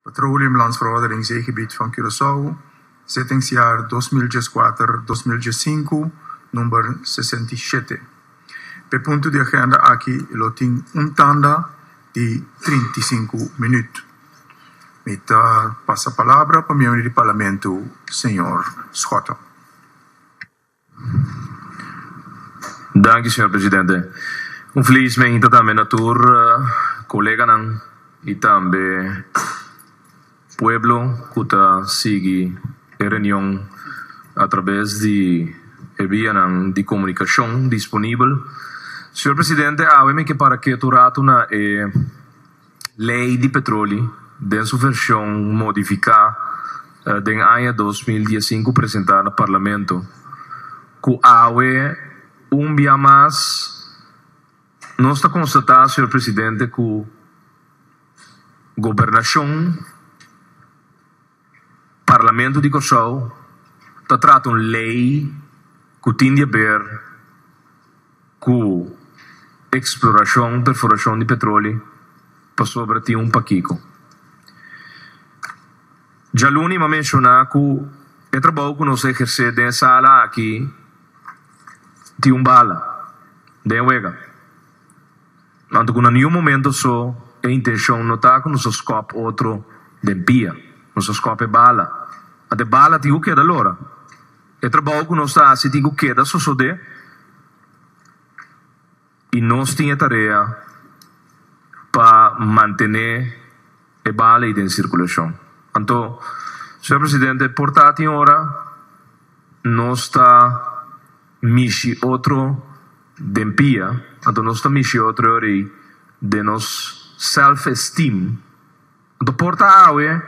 Petroleumlandsverordening Zeegebied van Curaçao, zittingsjaar 2004-2005, nummer 67. Per punto di agenda aqui, loting tanda di 35 minutos. Meta passa a palavra para o membro do Parlamento, senhor Schotten. Dank u, senhor presidente. Infelizmente também na colega nan e também pueblo que sigue a reunião através de via de comunicação disponível. Senhor presidente, avem que para que rato na lei de petróleo de sua versão modificada den ano 2015 apresentada no parlamento, que dia mais nós está constatado, senhor presidente, que governação parlamento de Curaçao está tratando lei que tem a ver com exploração, perfuração de petróleo para sobre um paquico. Já Luni me mencionou que o trabalho que nós exercemos nessa sala aqui tem bala, de uega. Tanto que em nenhum momento só a intenção não está que nós escope outro de pia, nós escope bala. A de bala tem que da lora. O trabalho que nós fazemos tem que da só de e nós temos a tarefa para manter a bala em circulação. Então, senhor presidente, portanto, agora nós está mexi outro de pia, então nós está mexi outro de nos self-esteem. Então, portanto,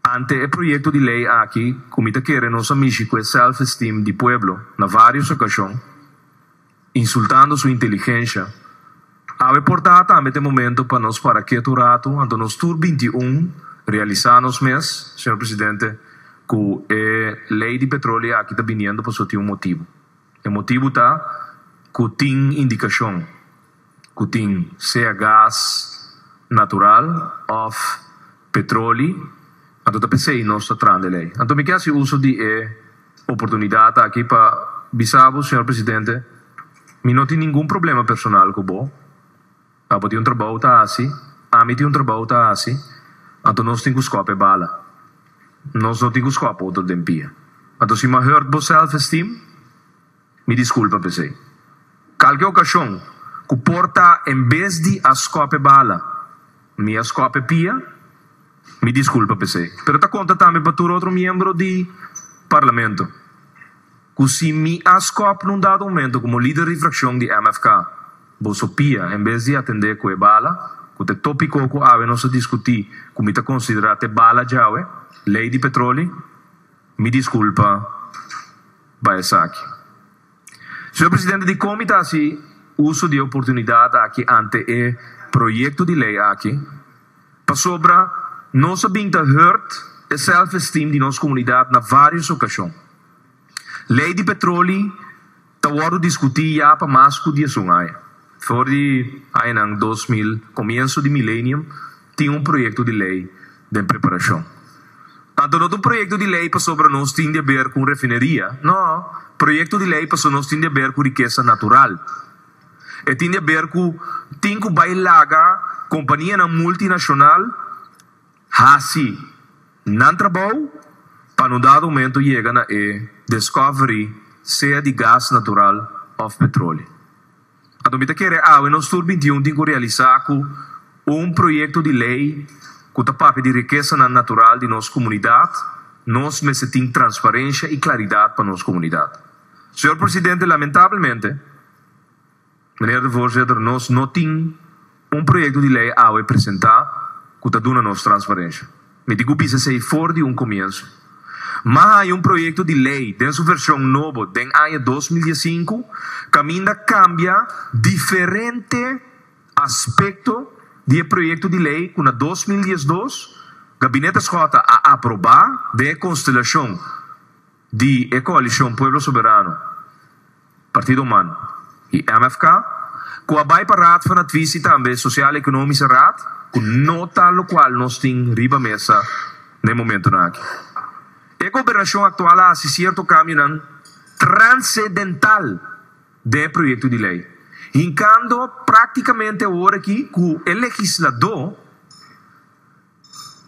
ante o projeto de lei aqui, como está querendo nós mexi com o self-esteem do pueblo, na várias ocasiões, insultando sua inteligência. Ave portanto também tem momento para nós para que rato, então nós tur 21 realizamos mês, senhor presidente, que a lei de petróleo aqui está vindo por só um motivo. O motivo está que tem indicação que tem seja gás natural ou petróleo, então está pensei nós está tratando lei. Então me quer se uso de oportunidade aqui para avisar, senhor presidente, me não tem nenhum problema personal com o Abo tem trabalho tá assim, a mim tem trabalho tá assim, então nós temos que escapar bala, nós não temos que escapar outro dempia. Então se me hurt bo self-esteem, me desculpa pensei. Qualquer ocasião que porta em vez de escapar bala, me escapar pia, me desculpa pensei. Pero tá conta também para outro membro do parlamento, que se me escapa num dado momento como líder de fração de MFK, Bosopia, em vez de atender com a bala, com o tópico que a nós discutir, como está considerado bala já, lei de petróleo, me desculpa, vai aqui. Senhor presidente, de como está assim, uso de oportunidade aqui ante o projeto de lei aqui, para sobre nós sabemos hurt o self-esteem de nossa comunidade na várias ocasiões. Lei de petróleo, está hora de discutir já para mais que dia sungai. Voor die ano 2000, comienzo de millennium, tinha projeto de lei de preparação. Então, não é projeto de lei para sobre nós tem a ver com refineria. Não, projeto de lei para sobre nós tem a ver com riqueza natural. E tem a ver com tem que bailar companhia multinacional, assim, não trabalho, para no dado momento chegar na discovery, seja de gás natural ou petróleo. Então, me quer nós tur 21 tem que realizar projeto de lei que está para de riqueza natural de nossa comunidade, nós temos transparência e claridade para nossa comunidade. Senhor presidente, lamentavelmente, meneer de voorzitter, nós não temos projeto de lei a apresentar que está dando nossa transparência. Me digo que isso é fora de começo. Mas há projeto de lei, em sua versão nova, em ano 2015, que ainda cambia diferente aspecto do projeto de lei que, em 2012, o Gabinete Schota a aprovar de constelação de Coalição Pueblo Soberano, Partido Humano e MFK, Com a vai para raad van advies e também Sociaal-Economische Raad, com nota lo qual nós temos riba mesa no momento aqui. A governação atual há certo caminho transcendental do projeto de lei. Hincando praticamente agora aqui que o legislador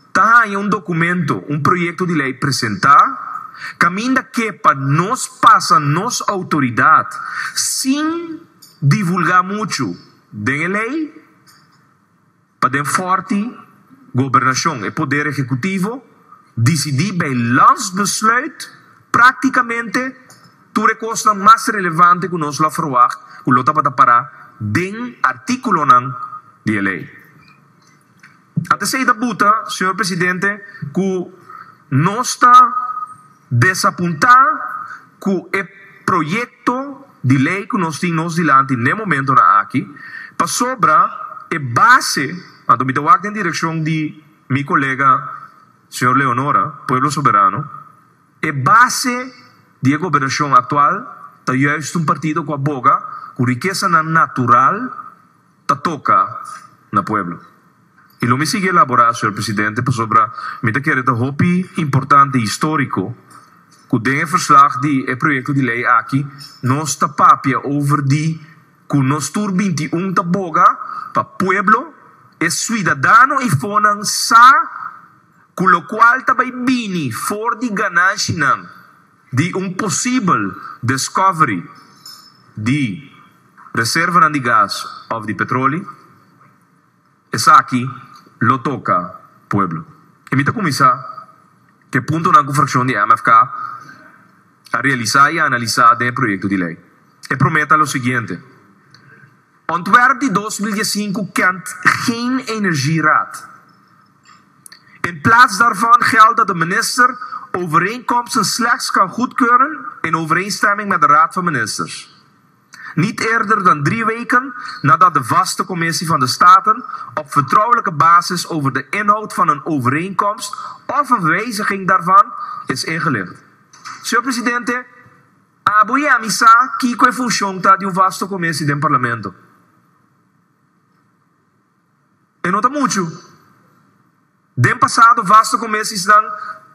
está em documento, projeto de lei apresentar, caminho que para nós passa nossa autoridade sem divulgar muito da lei, para ter forte governação e poder executivo decidir bij landsbesluit praticamente tu recosta mais relevante que nós lá verwacht, que lo tapa para den artículo nan de lei. Até sei da buta, senhor presidente, que nós está desapuntar que o projeto de lei que nós temos dilante no momento aqui, para sobra a base, a domitar em direção de meu colega, senhor Leonora, Pueblo Soberano, a base da governação atual está justo partido com a boga, com riqueza natural, está toca no pueblo. E lo me sigue elaborar, senhor presidente, para sobre me te querer hopi importante histórico, que den verslag die projeto de lei aqui, nós está papia over die, que nós tur 21 ta boga, para pueblo, e cidadano e fonan sa, com lo qual também bini for di ganância de possível discovery de reserva de gás ou de petróleo, essa aqui lo toca pueblo. E me começar que ponto na confração de MFK a realizar e analisar o projeto de lei. E prometa o seguinte: ontwerp de 2005 kent geen energieraad. In plaats daarvan geldt dat de minister overeenkomsten slechts kan goedkeuren in overeenstemming met de Raad van Ministers. Niet eerder dan 3 weken nadat de vaste commissie van de Staten op vertrouwelijke basis over de inhoud van een overeenkomst of een wijziging daarvan is ingelicht. Senhor presidente, aboia misa que funciona de vaste commissie do parlamento. E nota muito. Den passado, vaste commissies dan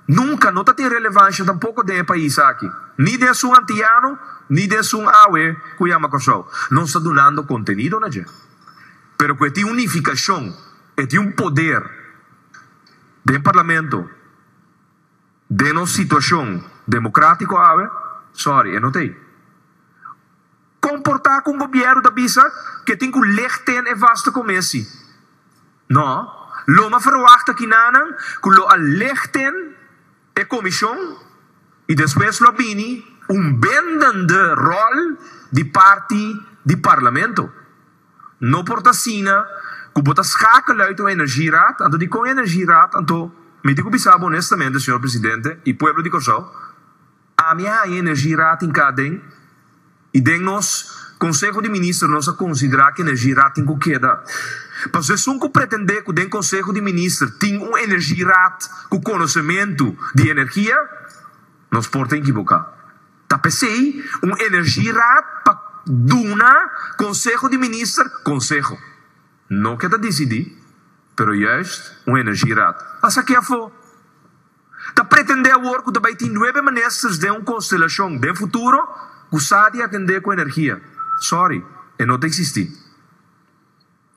nunca, não tem relevância tampouco do país aqui. Nem de um antiano, nem de um aue, que chama coisa. Não está dando conteúdo na gente. Pero que tem unificação, e tem poder do parlamento, de nossa situação democrática, aue, sorry, não tem. Comportar com o governo da bisa, que tem que lechten e vaste commissie. Não. Loma verwacht que nanan, que lo alechten a comissão e depois lo bini bendende rol de parte do parlamento. No portasina, que bota schakelen uit de energieraad, anto die con energieraad, anto, me digo bisabo honestamente, senhor presidente, e pueblo de Corsau, a minha energieraad in cadem, e den nos, Conselho de Ministros, nós a considerar que energieraad tem que queda. Mas se um que pretender que o Conselho de Ministros tenha energieraad com conhecimento de energia, nós podemos equivocar. Tapecei energieraad para dar Conselho de Ministros, Conselho. Não quer decidir, mas juist energieraad. Essa aqui é a fo. Tá pretender agora que também tem 9 ministros de constelação de futuro que sabe atender com energia. Sorry, não existe.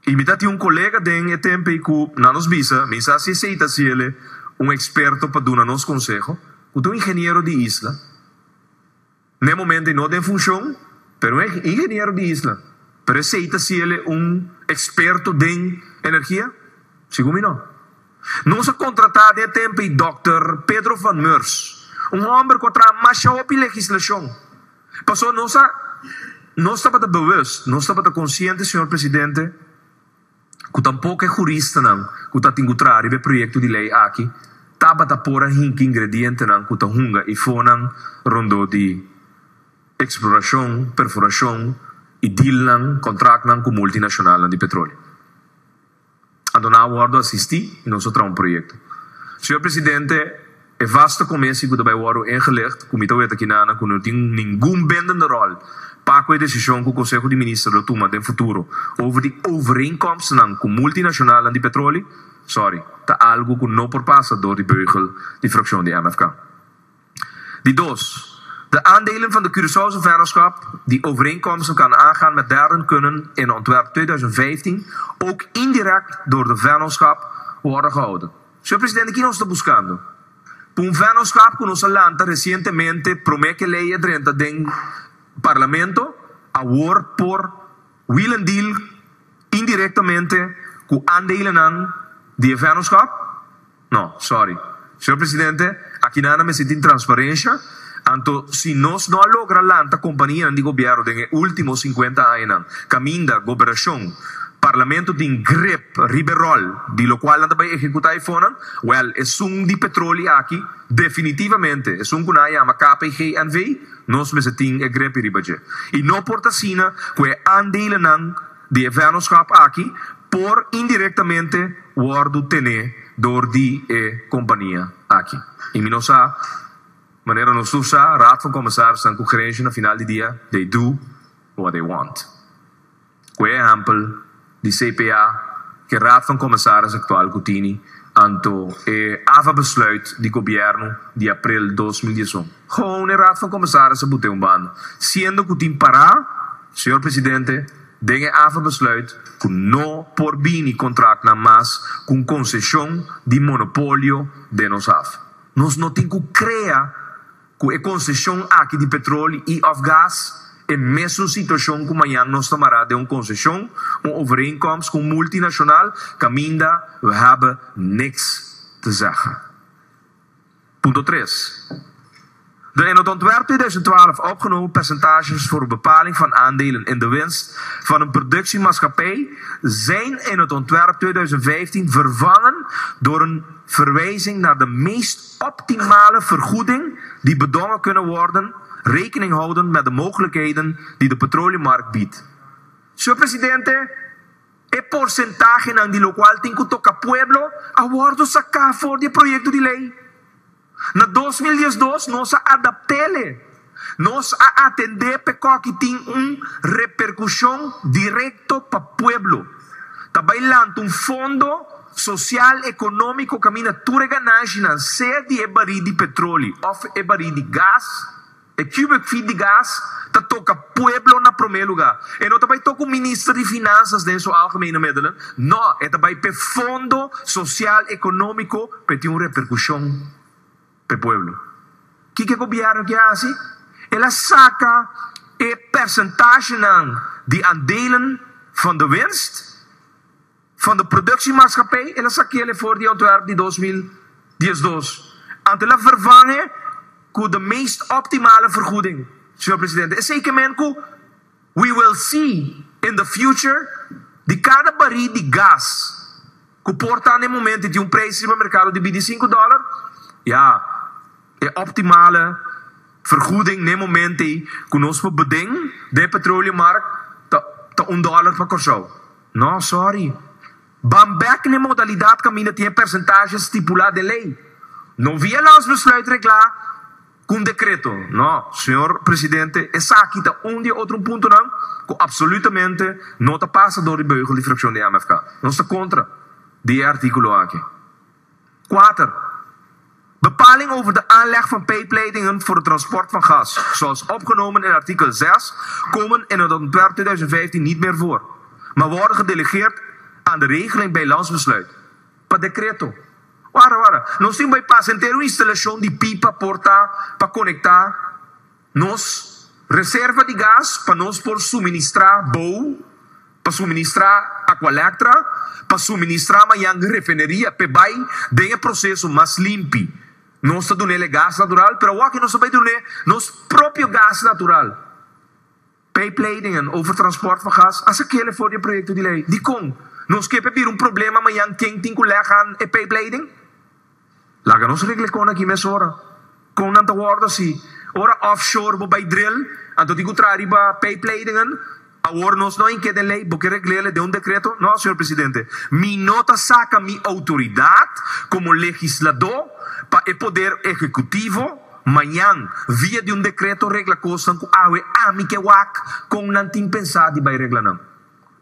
E me dá colega de tempo que na nos visa, me se aceita se ele experto para dar nosso conselho, que engenheiro de isla. No momento não tem função, mas engenheiro de isla. Mas aceita se ele experto de energia? Segundo não. Nós contratar de tempo o Dr. Pedro van Meurs, homem que trabalha mais op legislação. Passou nós estava bewust, nós estava consciente, senhor presidente, que tampouco é jurista não, que está tingutrari o projeto de lei aqui, estava a pôr ingrediente não, que está hunga e fonan rondo de exploração, perfuração e deal não, contrato não com multinacional de petróleo. A dona Aguardo assistir e nós trabalhamos projeto. Senhor presidente, een vaste commissie die daarbij wordt ingelegd, comité wet aqui na não tem nenhum bindende rol para a decisão que o Conselho de Ministros toma no futuro over die overeenkomsten com multinacional en die petróleo, sorry, dat algo que não passa door die beugel, die fractie die MFK. Die dos. De aandelen van de Curaçaose vennootschap die overeenkomsten kan aangaan met derden kunnen in ontwerp 2015 ook indirect door de vennootschap worden gehouden. Senhor presidente, aqui nós estamos buscando um vennootschap que nossa lanta recentemente promete lei dentro do parlamento a war por will and deal indirectamente com aandelen aan die vennootschap? No, sorry. Senhor presidente, aqui nada me sinto transparência. Anto, si nos no logra lanta compañía di gobierno en los últimos 50 años, caminda, gobernación, parlamento de grip, liberal, di lo cual anda para ejecutar fonan, well, es un di petróleo aquí, definitivamente, es un que llama KPGNV, nos me setin e grip ribaje. Y no porta sina, que aandelen de vennootschap aquí, por indirectamente, worden tener door die compañía aquí. Y mi no sa, Wanneer ons toestaan, raad van commissarissen en concurrentie na final die dia, they do what they want. Por exemplo, die CPA, que raad van commissarissen actual Coutinho, anto ava besluit die gobierno de april 2018. Gewoon een raad van commissarissen boete een baan. Siendo Coutinho para, senhor presidente, dengue ava besluit que no por bini contract na mas com concessão de monopolio de nos af. Nos não tem que criar com a concessão aqui de petróleo e of gas, é mesma situação que amanhã nós tomará de uma concessão, overeenkomst com multinacional, que ainda we hebben niks te zeggen. Punt 3. De in het ontwerp 2012 opgenomen percentages voor bepaling van aandelen in de winst van een productiemaatschappij zijn in het ontwerp 2015 vervangen door een verwijzing naar de meest optimale vergoeding die bedongen kunnen worden, rekening houden met de mogelijkheden die de petroleummarkt biedt. Senhor presidente, el porcentaje en die local tem que tocar pueblo abordo sacar voor die proyecto de ley. Na 2012 nós adaptele, nós atender porque que tem repercussão direto para pueblo. Também lança fundo social econômico que mina ture ganagem seja de baril de petróleo ou baril de gás, cubic feet de gás, tá toca pueblo na primeiro lugar. E não também toca o ministro de finanças dentro do algemene middelen. Não, é também pe fundo social econômico para ter repercussão para o pueblo. Que o governo que faz? Ela saca o percentage de aandelen van de winst van de productiemaatschappij. Ela saca ele voor die ontwerp de 2012. En ela vervangen com de meest optimale vergoeding. Senhor presidente, is zeker men que we will see in the future de cada barril de gás que porta no momento de preço no mercado de $25. Ja, é optimale vergoeding no momento que nós bedingen de petroleummarkt te $1 per corso. No, sorry. Bambek na modalidade caminha tem percentage estipulado de lei. Não via lá os besluit reglar com decreto. No, senhor presidente, essa aqui está de outro ponto não, que absolutamente não está passa door de beugel de fractie de MFK. Nós está contra die artikel aqui. 4. Bepaling over de aanleg van pijpleidingen voor het transport van gas, zoals opgenomen in artikel 6, komen in het ontwerp 2015 niet meer voor, maar worden gedelegeerd aan de regeling bij landsbesluit. Per decreto. Wara. Nós temos para sentir uma instalação de pipa porta para conectar nos reserva de gás para nós por suministrar bou, para suministrar Aqualectra, para suministrar amanhã refineria, para vai de processo mais limpo. Nós estamos dando gás natural, mas o que nós estamos dando nosso próprio gás natural. Pijpleidingen over transport van gas, als aquele voor die projecto de lei. Die kon. Nós que pedir problema amanhã quem tem que legar a pijpleiding? Laga nós regelen kon aqui mes ora. Kon aan te worden si. Ora offshore bij drill, aan tot die contrari ba pijpleidingen. Ahora nos no inquieta lei, porque reglarle de un decreto. No, señor presidente. Mi nota saca mi autoridad como legislador para o poder ejecutivo manhã via de decreto regla costa com awe que wak com não tem pensado vai regla não.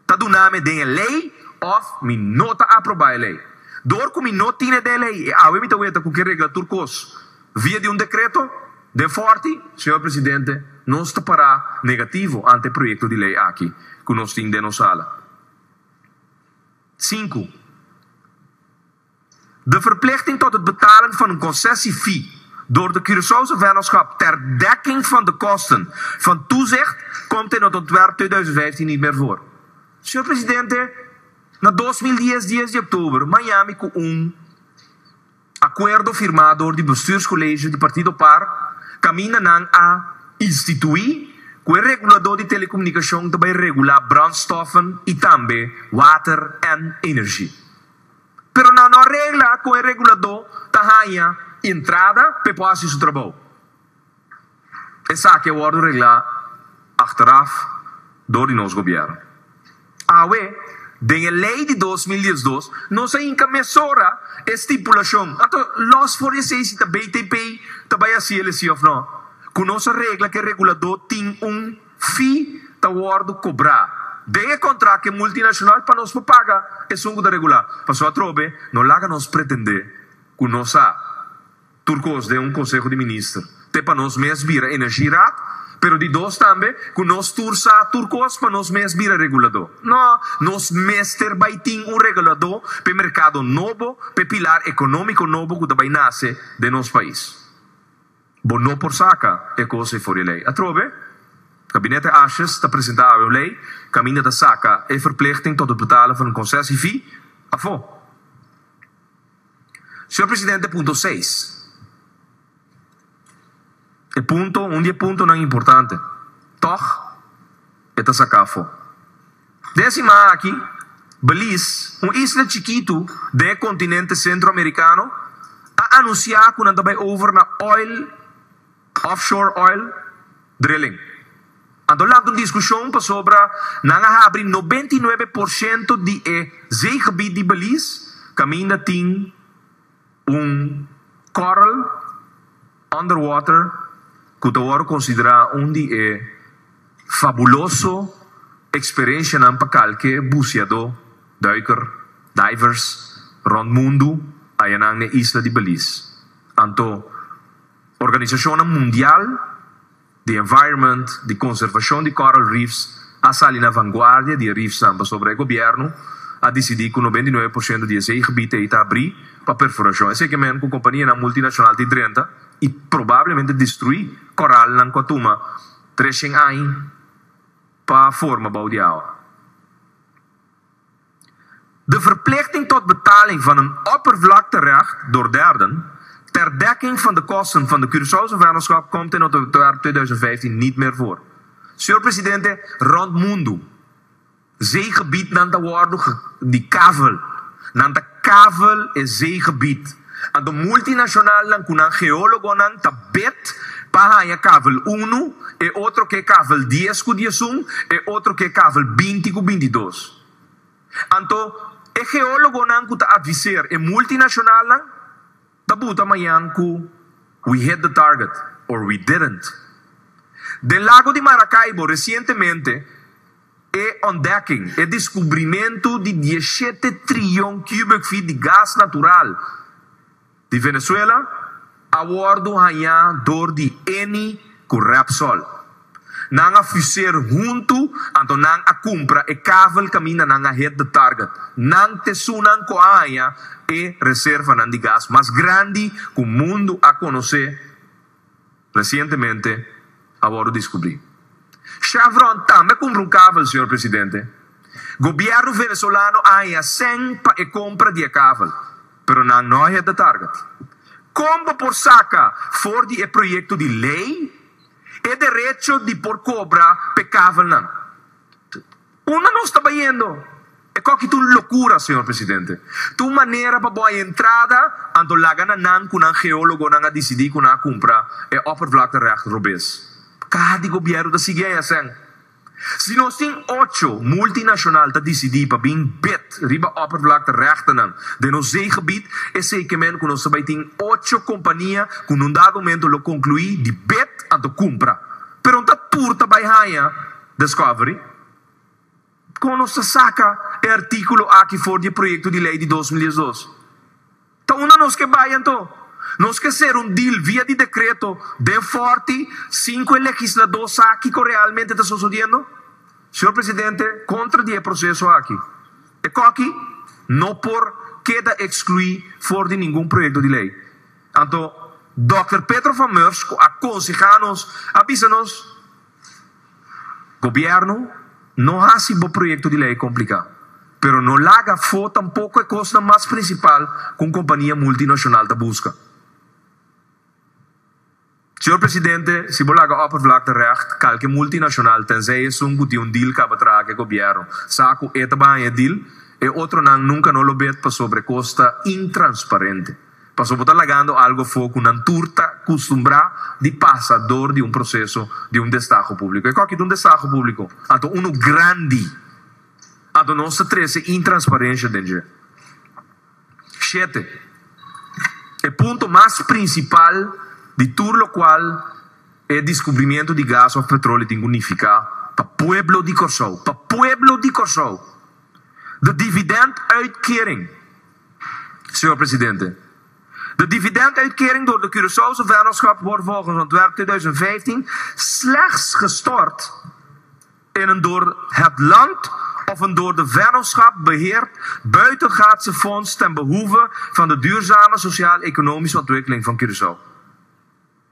Tá do nome de lei of me nota aprovar a lei. Dor com me não tinha de lei, awe me taweta com que regla turcos via de decreto de forte, senhor presidente, não está para negativo ante o projeto de lei aqui que nós temos na sala. 5. De verplichting tot het betalen van een concessiefee door de Curaçaose vennootschap ter dekking van de kosten van toezicht komt in het ontwerp 2015 niet meer voor. Senhor presidente, na 2010, 10 de oktober, Miami com acordo firmado door die bestuurscollege die Partido Par camina nang a instituir o regulador de telecomunicação também regular brandstoffen e também water en energia. Pero não regla com o regulador tahanha entrada para fazer seu trabalho. Essa que wordt reglar achteraf door die nosso governo. Awe, de lei de 2012, não se encaminhora estipulação. Então, los forenses da BTP também assim ele se of não. Com nossa regra que o regulador tem fee da worden cobrar. De contrato que multinacional para nós pagar é sungo da regular. Para sua trobe, não laga nos pretender que nossa turcos de conselho de ministros. Te para nós mesmo vira energia rat, pero de dois também que nós tursa turcos para nós mesmo vira regulador. Não, nós mesmo vai ter regulador para mercado novo, para pilar econômico novo que também nasce de nosso país. Bom, não por saca é coisa for lei. A trobe, Kabinet Ashes está apresentado a lei, caminho da saca é verplichting tot het betalen van een concessiefee. Afo. Senhor Presidente, ponto 6. E ponto, ponto não é importante. Toch, é sacafo. Décima aqui, Belize, isla chiquito do continente centro-americano, a anunciar que não vai over na offshore oil drilling. Ando lá uma discussão sobre não abrir 99% de zeegebied de Belize, caminha tem coral underwater que wordt considerado de fabuloso experiência para qualquer buceador, duiker, divers, rond mundo, aí na isla de Belize. Anto, Organização Mundial de Environment, de Conservação de Coral Reefs, a salir na vanguardia de reefs sobre o governo, a decidir que 99% de zeegebied está abrir para perfuração. Esse que mesmo com a companhia multinacional de 30 e provavelmente destruir coral na Quatuma 3 anos para forma de água. De verplichting tot betaling van een oppervlakterecht door derden ter dekking van de kosten van de Curaçaose vennootschap komt in het jaar 2015 niet meer voor. Senhor Presidente, rond mundo, zeegebied nan te worden die kavel. Nan de kavel is zeegebied. En de multinacional nan kunan geologo nan te bet para kavel 1 e outro que kavel 10 ku 11 e outro que kavel 20 ku 22. Anto, e geologo nan ku te adviseer e multinacional nan tabuta mayanku, we hit the target, or we didn't. Del lago de Maracaibo, recientemente, ontdekking, descobrimento de 17 trilhão cubic feet de gas natural de Venezuela, awardo hanya door de Eni com Repsol. Nanga fuser junto, anto nang a compra e kavel camina nanga hit the target. Nang tesunan ko hanya reserva de gas más grande que el mundo a conocer recientemente ahora descubrí. Chevron también compró un cable, señor presidente. Gobierno venezolano haya 100 para e compra de cable, pero no hay de target. Como por saca for de proyecto de ley e derecho de por cobra pe cable nan. Uno no está yendo. É qualquer loucura, senhor presidente. Tu maneira para boa entrada, ando lagana nan com um geólogo nan a decidir com a compra é oppervlakterecht robes. Cada governo da seguinte assim. Se nós temos 8 multinacionais que decidem para vir bet, riba oppervlakte rechten de nos zeegebied, é zeker que nós também temos 8 companhias que num dado momento lo concluir de bet a de compra. Pero não turta by Haya Discovery. Como nós saca o artículo aqui for de projeto de lei de 2012. Então, nós que vai então. Nós que ser deal via de decreto de forte 5 legisladores aqui que realmente está sucedendo. Senhor Presidente, contra o processo aqui. E aqui, não por queda excluir for de nenhum projeto de lei. Então, Dr. Pedro Van Meurs aconseja-nos, avisa-nos, governo não há esse projeto de lei complicado. Pero não laga for tampouco a coisa mais principal com companhia multinacional da busca. Senhor Presidente, se você laga oppervlakte recht, qualquer multinacional, tenzij is um deal que betraga o governo, saco etabai deal, e outro nunca não lo bet para sobrecosta intransparente. Para sobre lagando algo for com uma turta costumbra de passador de processo de destaque público. E qualquer destaque público, então grande, então não se trece intransparência dentro. 7. O ponto mais principal de tudo o qual é o descobrimento de gás ou petróleo tem unificar para o pueblo de Curaçao. Para o pueblo de Curaçao. De dividenduitkering, senhor Presidente. De dividenduitkering door de Curaçaose vennootschap wordt volgens ontwerp 2015 slechts gestort in een door het land of een door de vennootschap beheerd buitengaatse fonds ten behoeve van de duurzame sociaal-economische ontwikkeling van Curaçao.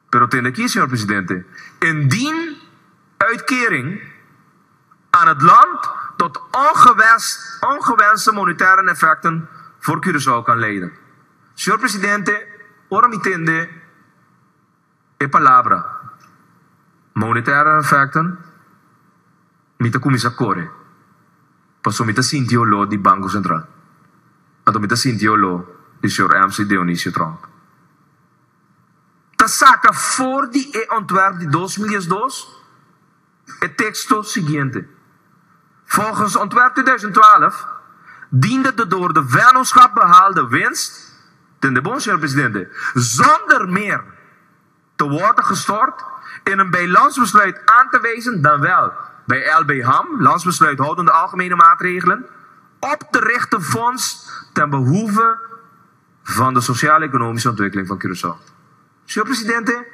Pero ten aquí, senhor Presidente, indien uitkering aan het land tot ongewenste monetaire effecten voor Curaçao kan leiden. Senhor Presidente, ora me entende a palavra monetaire effecten, me te começa a correr. Passou me te sentiu lo di Banco Central. Ato me te sentiu lo di senhor MC Dionisio Trump. Ta saca voor die ontwerp de 2002 het texto seguinte. Volgens ontwerp 2012 diende de door de vennootschap behaalde winst ten de bon, senhor Presidente, zonder meer te worden gestort in een bij landsbesluit aan te wijzen dan wel bij LBHAM, landsbesluit houdende algemene maatregelen, op te richten fonds ten behoeve van de sociaal-economische ontwikkeling van Curaçao. Senhor Presidente,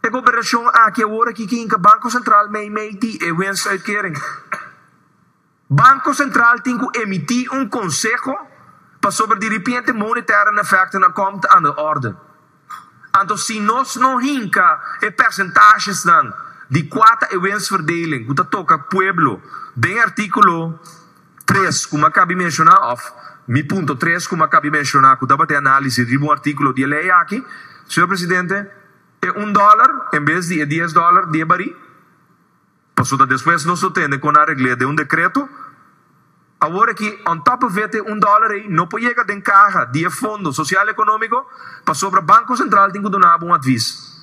ik operatie aqui agora que o Banco Central mee die winstuitkering. Banco Central tem que emitir consejo para sobre de repente monetária effecten dan komt aan de orde. Então, se nós não hinca e percentagens dan de quota winstverdeling, que toca pueblo, de artículo 3, como acabei de mencionar, of mi ponto 3, como acabei de mencionar, que dá para análise de um artículo de lei aqui, senhor Presidente, é $1 em vez de $10 de baril. Passou depois nós temos com a regra de decreto. Agora que, on top of it, $1 aí, não pode chegar em carga de fundo social econômico para sobre o Banco Central tem que dar advies.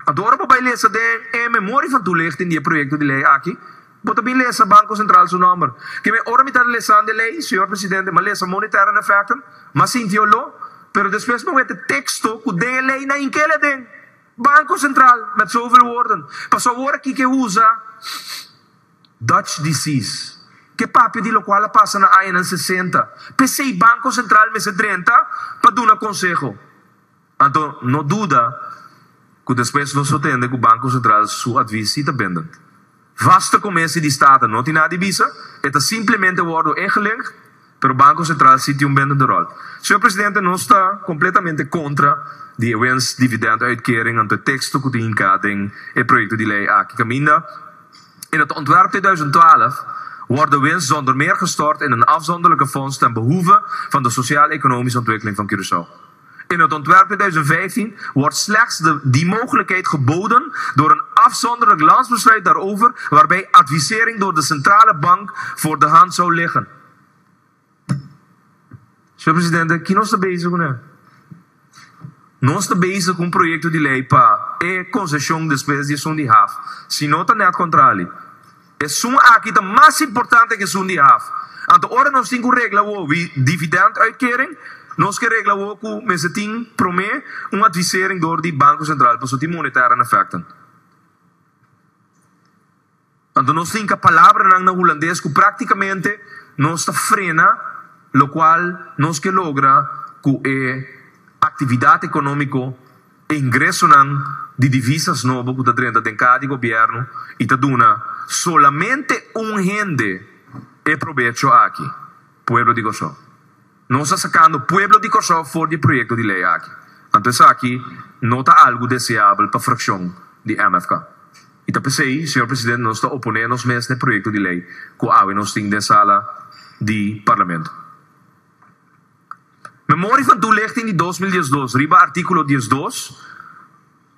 Agora, para lezer de memória van toelichting die projeto de lei aqui, bota bem lezer Banco Central seu número. Que me ora me está lezando de lei, senhor Presidente, mas lezer monetária effecten, mas sintió lo, pero depois me vê texto que de lei na inquele den. Banco Central, met zoveel woorden. Pas agora que usa Dutch disease. Que papel de lo qual passa na AIA 60. PC Banco Central me 30 para dar um consejo. Então, não duda que depois nós temos que o Banco Central sua advies dependent. Vaste commissie die staat er nog in na die visa. Het is simplesmente worden ingelegd. Maar o Banco Central zit bendende rol. Senhor Presidente, nós está completamente contra die winst dividenduitkering en de tekst que tem in het project de lei aqui caminha. In het ontwerp 2012 wordt de winst zonder meer gestort in een afzonderlijke fonds ten behoeve van de sociaal-economische ontwikkeling van Curaçao. In het ontwerp 2015 wordt slechts die mogelijkheid geboden door een afzonderlijk landsbesluit daarover, waarbij advisering door de centrale bank voor de hand zou liggen. Senhor Presidente, que nós estamos bezig com? Nós estamos bezig com projeto de lei para concessão de despesas de som de HAF. Se não está net contrário. Es un aqui de más importante que un día. Ante ora nós temos que regla o dividend uitkering, nós que regla o que mensen ting prome uma advisering door die Banco Central para die monetaire effecten. Ante nós temos que a palavra na holandês que praticamente nós frena, lo qual nós que logra que atividade econômica ingresso de divisas novo que está dentro de cada governo e está dando solamente gente e provecho aqui, pueblo de Kosovo. Não está sacando pueblo de Kosovo fora do projeto de lei aqui. Então aqui não está algo desejável para a fração de MFK. E está pensei, senhor presidente, nós está oponendo nos mesmos de projeto de lei que nós temos na sala de parlamento. Memória van toelichting de 2012, riba artikel 12,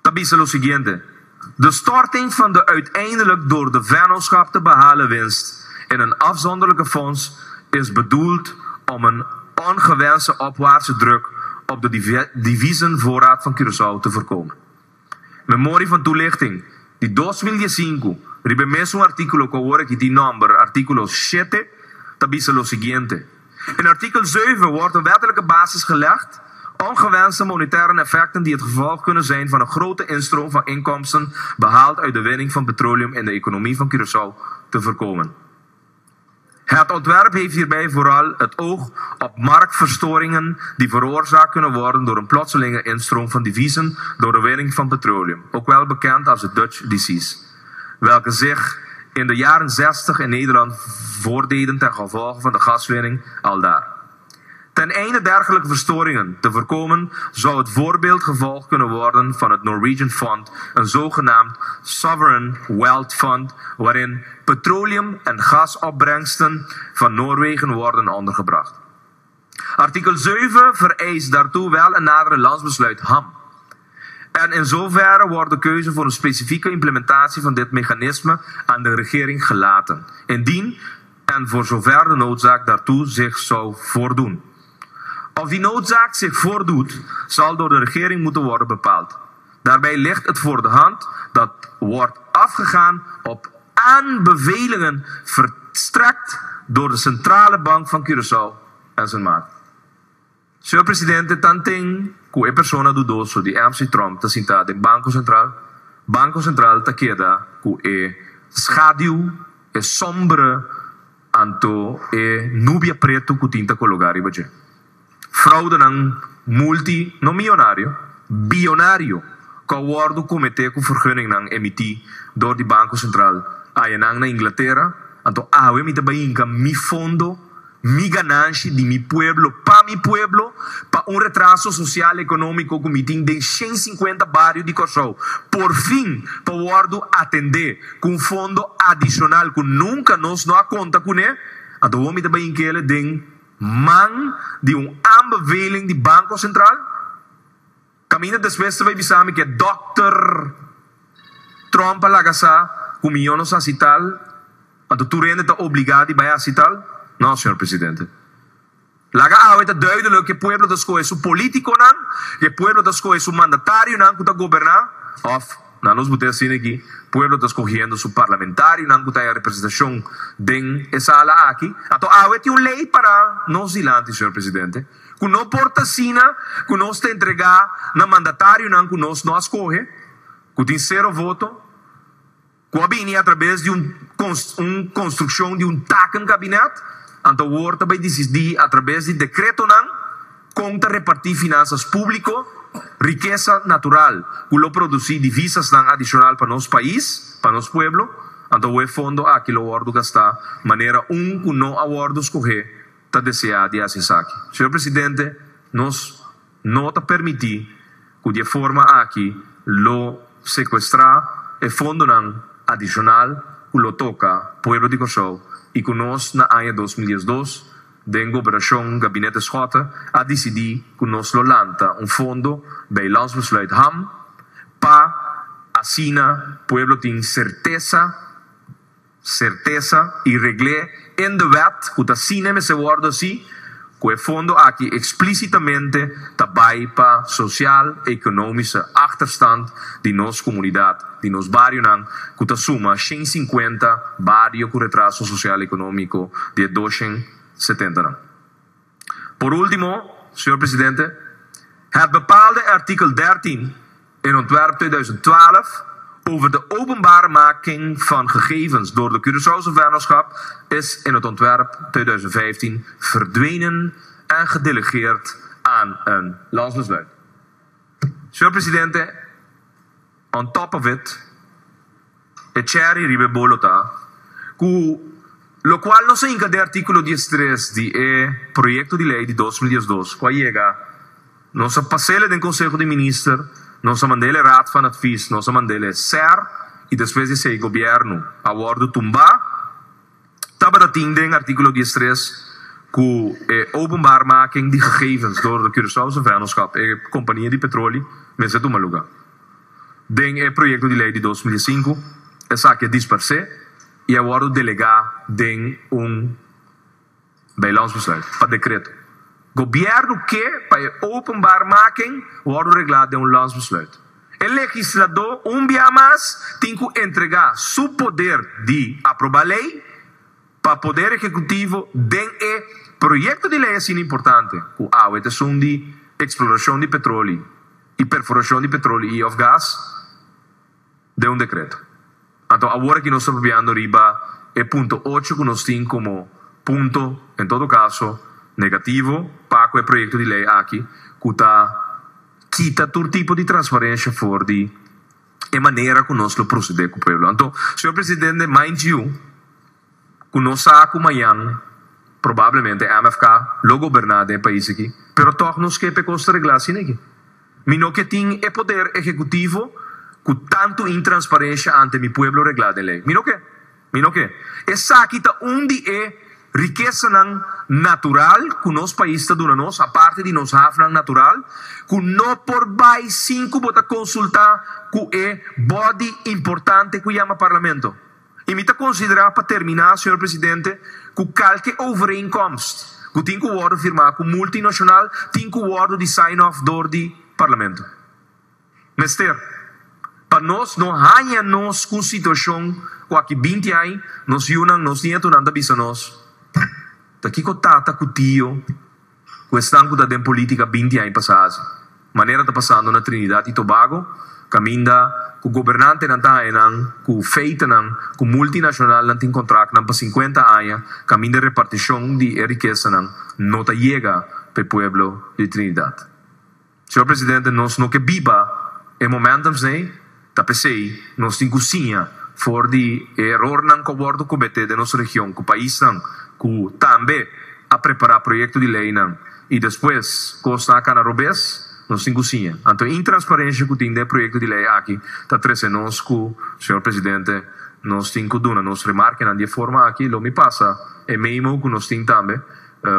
dat is het siguiente. De storting van de uiteindelijk door de vennootschap te behalen winst in een afzonderlijke fonds is bedoeld om een ongewenste opwaartse druk op de deviezenvoorraad van Curaçao te voorkomen. Memorie van toelichting die 2005, ribe mesmo artículo que ahora que die number, artículo 7, dat is het siguiente. In artikel 7 wordt een wettelijke basis gelegd ongewenste monetaire effecten die het gevolg kunnen zijn van een grote instroom van inkomsten behaald uit de winning van petroleum in de economie van Curaçao te voorkomen. Het ontwerp heeft hierbij vooral het oog op marktverstoringen die veroorzaakt kunnen worden door een plotselinge instroom van deviezen door de winning van petroleum, ook wel bekend als de Dutch disease, welke zich in de jaren 60 in Nederland voordeden ten gevolge van de gaswinning aldaar. Ten einde dergelijke verstoringen te voorkomen, zou het voorbeeldgevolg kunnen worden van het Norwegian Fund, een zogenaamd Sovereign Wealth Fund, waarin petroleum- en gasopbrengsten van Noorwegen worden ondergebracht. Artikel 7 vereist daartoe wel een nadere landsbesluit HAM. En in zoverre wordt de keuze voor een specifieke implementatie van dit mechanisme aan de regering gelaten, indien en voor zover de noodzaak daartoe zich zou voordoen. Of die noodzaak zich voordoet, zal door de regering moeten worden bepaald. Daarbij ligt het voor de hand dat wordt afgegaan op aanbevelingen verstrekt door de Centrale Bank van Curaçao en zijn maat. Senhor presidente, tanting que persona dudoso de MC Trump te sentada em Banco Central te queda que schaduw, sombra, anto nubia preto que tinta colocare baje. Fraude ng multi, no milionario, biljonario, que awardo comité com vergunning ng emiti door die Banco Central ayanang na Inglaterra, anto awe mi tabayin ka mi fondo, mi ganancia de mi pueblo, pa un retraso social económico que mi ting de 150 barrios de Kosovo. Por fin, pa wardo atender com un fondo adicional que nunca nos no a conta com ne, anto mi tabayin kele ding man de aanbeveling die Banco Central. Camina después bij bisami que Dr. Trump lagasa com miljones a cital, anto tu rende te obligado bij a cital. No, señor presidente. Laga awet duidelijk que pueblo desco es su político nan, que pueblo desco es su mandatario nan kuta gobernar, of na nos bote assim aqui, pueblo está escogiendo su parlamentario nan kuta representación den esa ala aqui. Ato awet un lei para nos dilante, señor presidente. Que no porta sina, que nos te entregar na mandatario nan que nos no escoge, que tem zero voto, que vini a través de construção de taken cabinet. Anto wordt bij die a través de decreto nan conta repartir finanças público, riqueza natural, que lo produzir divisas nan adicional para nos país, para nos pueblo, anto we fondo aqui lo ordo gastar maneira que no awardo escoger ta desear de assim aqui. Senhor presidente, nos não ta permitir que de forma aqui lo sequestrar e fondo nan adicional que lo toca pueblo de Kosovo. E que nós, na ano 2012, de governação Gabinete Schotten, a decidir que nós lo lanta fundo bij landsbesluit HAM para assina pueblo tem certeza e regle in de wet, que assina met zijn woorden zie, que o fundo aqui explicitamente trabalha para social e economische achterstand de nossa comunidade, de nosso bairro, que está suma 150 bairros com retraso social e econômico de 270. Por último, senhor presidente, het bepaalde artikel 13 in ontwerp 2012 over de openbaarmaking van gegevens door de Curaçaose vennootschap is in het ontwerp 2015 verdwenen en gedelegeerd aan een landsbesluit. Senhor presidente, on top of it, het cherry ribe bolota, lo cual no se inca de artículo 13 de proyecto de ley de 2012, cual llega, no se pasele del Consejo de Ministros, no se mandele raad van advies, no se mandele SER, y después de ese gobierno, a bordo tumba, tabarating den artículo 13, ku openbaarmaking die gegevens door de Curaçaose vennootschap en compañía de petróleo, met z'n tumaluga. Den proyecto de ley de 2005, esa que dispersé, y a bordo delega den bijlandsbesluit, para decreto. Gobierno que, para openbaarmaking, wordt reglado de landsbesluit. El legislador, vez más, tiene que entregar su poder de aprobar ley para el poder ejecutivo den proyecto de ley es importante. Este es un de exploración de petróleo y perforación de petróleo y of gas de un decreto. Entonces, ahora que nos estamos viendo arriba, el punto 8 que nos tiene como punto, en todo caso, negativo para el proyecto de ley aquí, que quita todo tipo de transparencia por de manera que nos lo procede con el pueblo. Entonces, señor presidente, mind you, que nos saca mañana, probablemente MFK lo gobernar el país aquí, pero toch nos que costa reglar sin aquí. Mino que tiene el poder ejecutivo con tanto intransparencia ante mi pueblo reglar de ley. Mino que. Esa quita un día riqueza natural que nos país está dando aparte de nos hafnan natural, que no por vai 5 bota consultar que body importante que llama parlamento. Y me considerar para terminar, señor presidente, que qualquer overeenkomst que tem que worden firmar com multinacional tem que worden de sign-off door die parlamento. Mister, para nós não ganha nos com situação que aqui 20 anos nos unam, nos nieto nada bisa nos. Daqui que tata com tio, que estão com a política 20 anos passados. Maneira está passando na Trinidad e Tobago, caminda com o governante não está com o feito não, com o multinacional não tem contrato não para 50 anos, caminda repartição de riqueza não está chega para o pueblo de Trinidad. Senhor presidente, nós não que viva em momentos né, tá pensei, nós tem cozinha for de erro não que bordo comete de nossa região, que o país não, que também a preparar projeto de lei não, e depois costa a canarobes nós temos cozinha. Então, intransparência que tem de projeto de lei aqui, está trazendo nós que, senhor presidente, nós temos que dar nos remarques de forma aqui, lo me passa, é mesmo que nós temos também,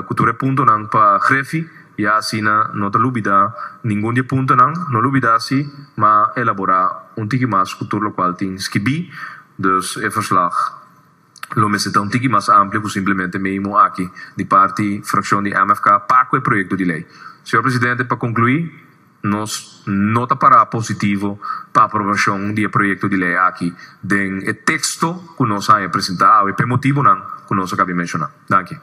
que tu repunto não para grefe, e assim não te lubida, nenhum de ponto não lubida assim, mas elaborar tique mais que tudo o qual tem esquibi, dus verslag. Lo me senta tique mais amplo que simplesmente mesmo aqui, de parte, fração de MFK, para o projeto de lei. Senhor presidente, para concluir, nós nota para positivo para a aprovação do projeto de lei aqui, do texto que nós vamos apresentar, e por motivo não, que nós acabamos de mencionar. Danke.